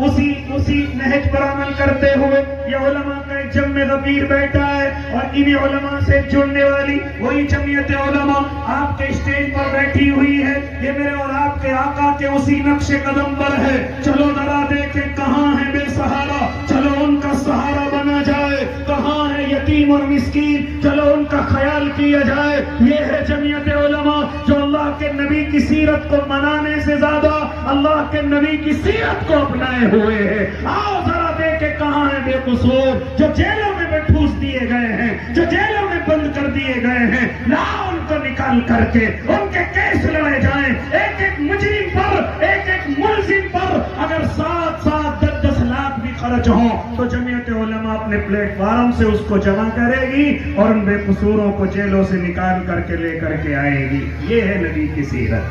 اسی نہج پر عمل کرتے ہوئے یہ علماء کا ایک جمع غفیر بیٹھا ہے، اور انہی علماء سے جڑنے والی وہی جمعیت علماء آپ کے اسٹیج پر بیٹھی ہوئی ہے۔ یہ میرے اور آپ کے آقا کے اسی نقش قدم پر ہے۔ چلو ذرا دیکھیں کہاں ہے بے سہارا، چلو ان کا سہارا بنا جائے، کہاں ہے یتیم اور مسکین، چلو ان کا خیال کیا جائے۔ یہ ہے جمعیت علماء جو اللہ کے نبی کی سیرت کو منانے سے زیادہ اللہ کے نبی کی سیرت کو اپنائے ہوئے ہیں۔ آؤ ذرا دیکھیں کہاں ہے بے قصور جو جیلوں میں ٹھوس دیے گئے ہیں، جو جیلوں میں بند کر دیے گئے ہیں، لاؤ ان کو نکال کر کے ان کے کیس لڑے جائیں۔ ایک ایک مجرم پر، ایک ایک ملزم پر اگر 7-10 لاکھ بھی خرچ ہوں تو جمعیت علماء اپنے پلیٹ فارم سے اس کو جمع کرے گی اور ان بے قصوروں کو جیلوں سے نکال کر کے لے کر کے آئے گی۔ یہ ہے نبی کی سیرت،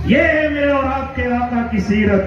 یہ ہے میرے اور آپ کے آقا کی سیرت۔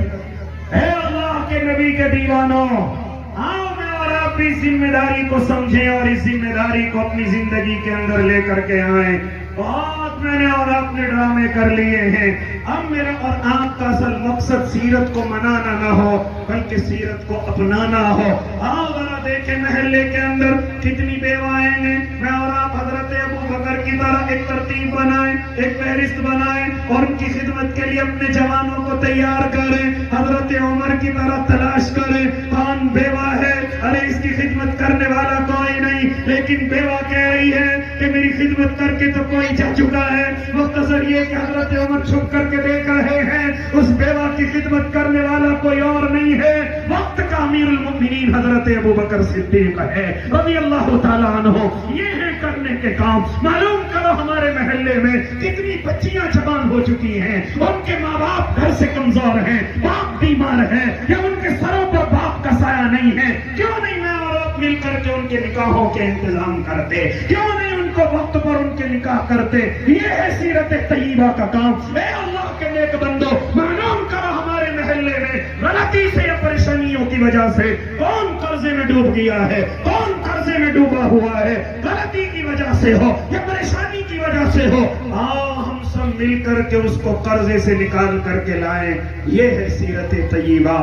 اے اللہ کے نبی کے دیوانوں، آؤ میں اور آپ بھی ذمہ داری کو سمجھیں اور اس ذمہ داری کو اپنی زندگی کے اندر لے کر کے آئیں۔ بہت میں نے اور آپ نے ڈرامے کر لیے ہیں، اب میرا اور آپ کا اصل مقصد سیرت کو منانا نہ ہو بلکہ سیرت کو اپنانا ہو۔ آؤ ذرا دیکھیں محلے کے اندر کتنی بیوائیں ہیں، میں اور آپ حضرت ابو بکر کی طرح ایک ترتیب بنائیں، ایک فہرست بنائیں اور ان کی خدمت کے لیے اپنے جوانوں کو تیار کریں۔ حضرت عمر کی طرح تلاش کریں کون بیوہ ہے، ارے اس کی خدمت کرنے والا کوئی نہیں، لیکن بیوہ کہہ رہی ہے کہ میری خدمت کر کے تو کوئی جا چکا ہے۔ مختصر یہ کہ حضرت عمر چھپ کر کے دیکھ رہے ہیں اس بیوہ کی خدمت کرنے والا کوئی اور نہیں ہے، وقت کا امیر المؤمنین حضرت ابو بکر صدیق ہے رضی اللہ تعالیٰ عنہ۔ یہ ہے کرنے کے کام۔ معلوم کرو ہمارے محلے میں کتنی بچیاں جوان ہو چکی ہیں، ان کے ماں باپ گھر سے کمزور ہیں، باپ بیمار ہے یا ان کے سروں پر باپ کا سایہ نہیں ہے، کیوں نہیں میں اور آپ مل کر کے ان کے نکاحوں کے انتظام کرتے، کیوں نہیں ان کو وقت پر ان کے نکاح کرتے؟ یہ ہے سیرت طیبہ کا کام۔ اے اللہ کے نیک بندو، معلوم کرو ہمارے محلے میں غلطی سے یا پریشانیوں کی وجہ سے کون قرضے میں ڈوب گیا ہے، کون قرضے میں ڈوبا ہوا ہے، غلطی کی وجہ سے ہو یا پریشانی کی وجہ سے ہو، آؤ ہم سب مل کر کے اس کو قرضے سے نکال کر کے لائیں۔ یہ ہے سیرت طیبہ۔